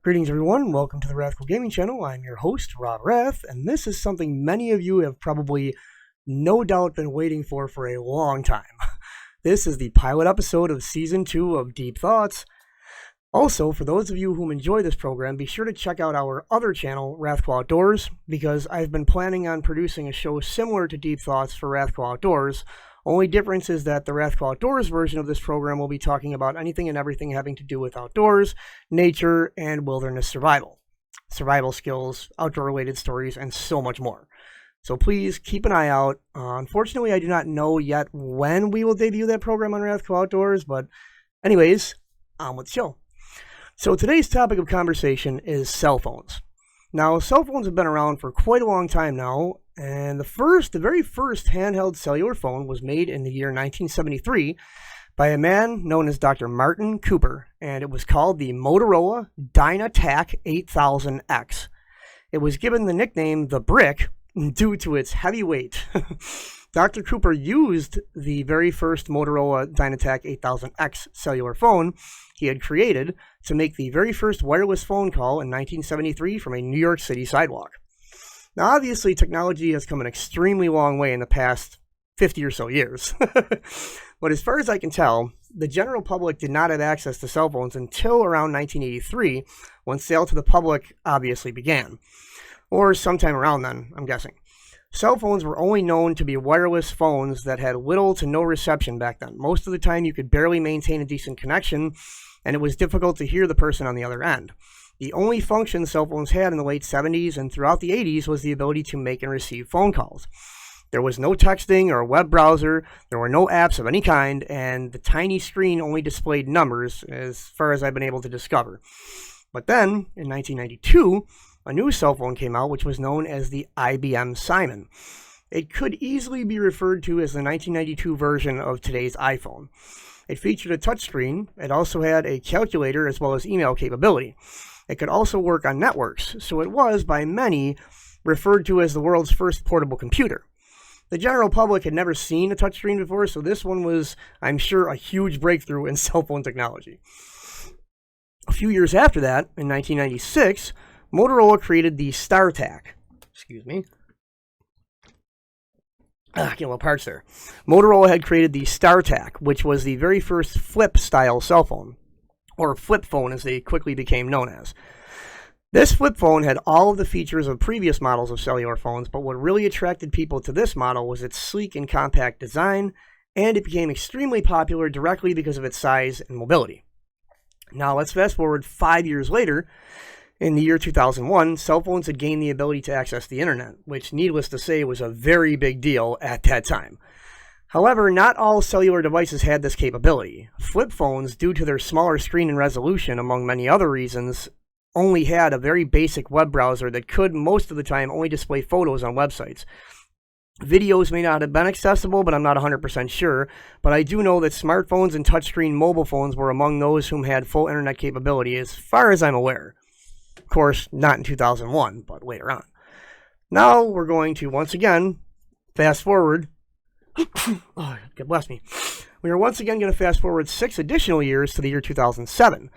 Greetings everyone, welcome to the RathCo Gaming Channel. I'm your host, Rob Rath, and this is something many of you have probably no doubt been waiting for a long time. This is the pilot episode of Season 2 of Deep Thoughts. Also, for those of you who enjoy this program, be sure to check out our other channel, RathCo Outdoors, because I've been planning on producing a show similar to Deep Thoughts for RathCo Outdoors. Only difference is that the RathCo Outdoors version of this program will be talking about anything and everything having to do with outdoors, nature, and wilderness survival. Survival skills, outdoor-related stories, and so much more. So please keep an eye out. Unfortunately, I do not know yet when we will debut that program on RathCo Outdoors, but anyways, on with the show. So today's topic of conversation is cell phones. Now, cell phones have been around for quite a long time now, and the very first handheld cellular phone was made in the year 1973 by a man known as Dr. Martin Cooper, and it was called the Motorola Dynatac 8000X. It was given the nickname the Brick due to its heavy weight. Dr. Cooper used the very first Motorola Dynatac 8000X cellular phone he had created to make the very first wireless phone call in 1973 from a New York City sidewalk. Now, obviously, technology has come an extremely long way in the past 50 or so years. But as far as I can tell, the general public did not have access to cell phones until around 1983, when sale to the public obviously began. Or sometime around then, I'm guessing. Cell phones were only known to be wireless phones that had little to no reception back then. Most of the time, you could barely maintain a decent connection, and it was difficult to hear the person on the other end. The only function cell phones had in the late 70s and throughout the 80s was the ability to make and receive phone calls. There was no texting or web browser, there were no apps of any kind, and the tiny screen only displayed numbers, as far as I've been able to discover. But then, in 1992, a new cell phone came out which was known as the IBM Simon. It could easily be referred to as the 1992 version of today's iPhone. It featured a touchscreen. It also had a calculator as well as email capability. It could also work on networks, so it was, by many, referred to as the world's first portable computer. The general public had never seen a touchscreen before, so this one was, I'm sure, a huge breakthrough in cell phone technology. A few years after that, in 1996, Motorola created the StarTAC. Excuse me. Getting a little parched there. Motorola had created the StarTAC, which was the very first flip-style cell phone, or flip phone as they quickly became known as. This flip phone had all of the features of previous models of cellular phones, but what really attracted people to this model was its sleek and compact design, and it became extremely popular directly because of its size and mobility. Now let's fast forward 5 years later. In the year 2001, cell phones had gained the ability to access the internet, which, needless to say, was a very big deal at that time. However, not all cellular devices had this capability. Flip phones, due to their smaller screen and resolution, among many other reasons, only had a very basic web browser that could, most of the time, only display photos on websites. Videos may not have been accessible, but I'm not 100% sure. But I do know that smartphones and touchscreen mobile phones were among those whom had full internet capability, as far as I'm aware. Of course, not in 2001, but later on. Now we're going to, once again, fast forward. Oh, God bless me. We are once again going to fast forward 6 additional years to the year 2007,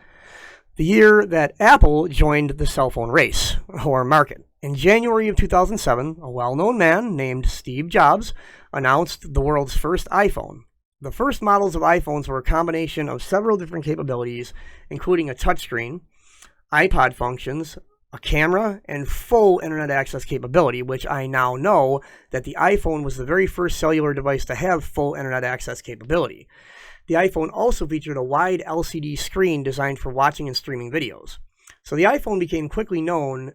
the year that Apple joined the cell phone race, or market. In January of 2007, a well-known man named Steve Jobs announced the world's first iPhone. The first models of iPhones were a combination of several different capabilities, including a touchscreen, iPod functions, a camera, and full internet access capability, which I now know that the iPhone was the very first cellular device to have full internet access capability. The iPhone also featured a wide LCD screen designed for watching and streaming videos. So the iPhone became quickly known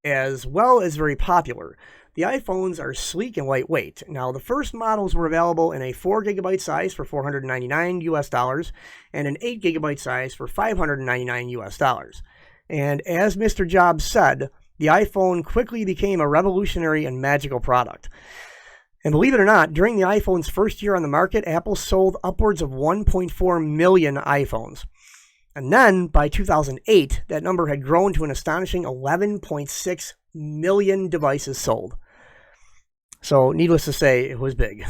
as well as very popular. The iPhones are sleek and lightweight. Now, the first models were available in a 4GB size for $499 US and an 8GB size for $599 US. And as Mr. Jobs said, the iPhone quickly became a revolutionary and magical product. And believe it or not, during the iPhone's first year on the market, Apple sold upwards of 1.4 million iPhones. And then, by 2008, that number had grown to an astonishing 11.6 million devices sold. So, needless to say, it was big.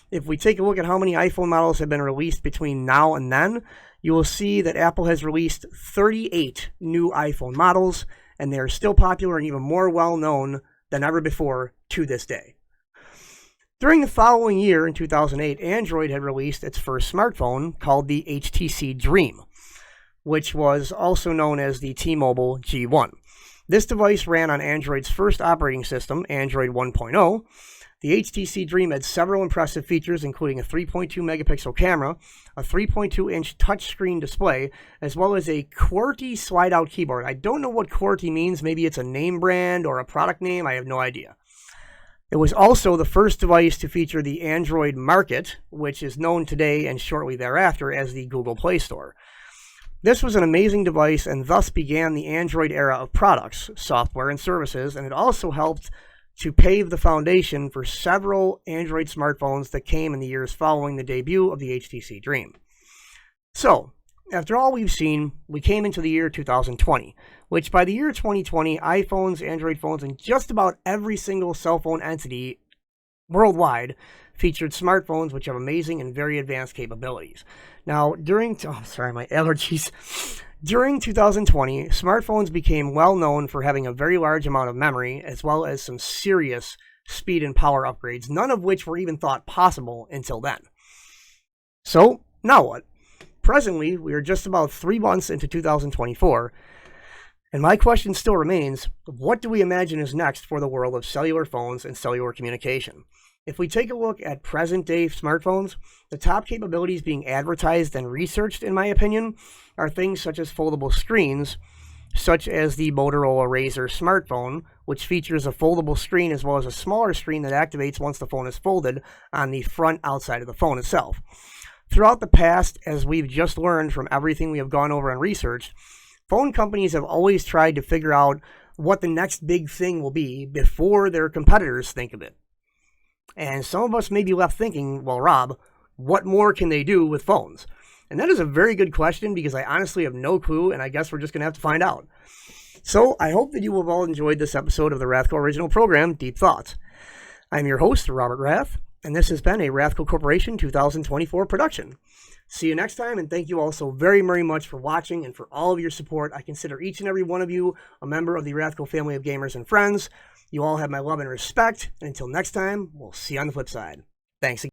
If we take a look at how many iPhone models have been released between now and then, you will see that Apple has released 38 new iPhone models, and they are still popular and even more well-known than ever before to this day. During the following year, in 2008, Android had released its first smartphone called the HTC Dream, which was also known as the T-Mobile G1. This device ran on Android's first operating system, Android 1.0. The HTC Dream had several impressive features, including a 3.2 megapixel camera, a 3.2-inch touchscreen display, as well as a QWERTY slide-out keyboard. I don't know what QWERTY means. Maybe it's a name brand or a product name. I have no idea. It was also the first device to feature the Android Market, which is known today and shortly thereafter as the Google Play Store. This was an amazing device and thus began the Android era of products, software, and services, and it also helped to pave the foundation for several Android smartphones that came in the years following the debut of the HTC Dream. So, after all we've seen, we came into the year 2020, which by the year 2020, iPhones, Android phones, and just about every single cell phone entity worldwide featured smartphones which have amazing and very advanced capabilities. Now, during 2020, smartphones became well known for having a very large amount of memory, as well as some serious speed and power upgrades, none of which were even thought possible until then. So, now what? Presently, we are just about 3 months into 2024, and my question still remains, what do we imagine is next for the world of cellular phones and cellular communication? If we take a look at present-day smartphones, the top capabilities being advertised and researched, in my opinion, are things such as foldable screens, such as the Motorola Razr smartphone, which features a foldable screen as well as a smaller screen that activates once the phone is folded on the front outside of the phone itself. Throughout the past, as we've just learned from everything we have gone over and researched, phone companies have always tried to figure out what the next big thing will be before their competitors think of it. And some of us may be left thinking, well, Rob, what more can they do with phones? And that is a very good question because I honestly have no clue, and I guess we're just going to have to find out. So I hope that you have all enjoyed this episode of the RathCo original program, Deep Thoughts. I'm your host, Robert Rath, and this has been a RathCo Corporation 2024 production. See you next time, and thank you all so very, very much for watching and for all of your support. I consider each and every one of you a member of the RathCo family of gamers and friends. You all have my love and respect, and until next time, we'll see you on the flip side. Thanks again.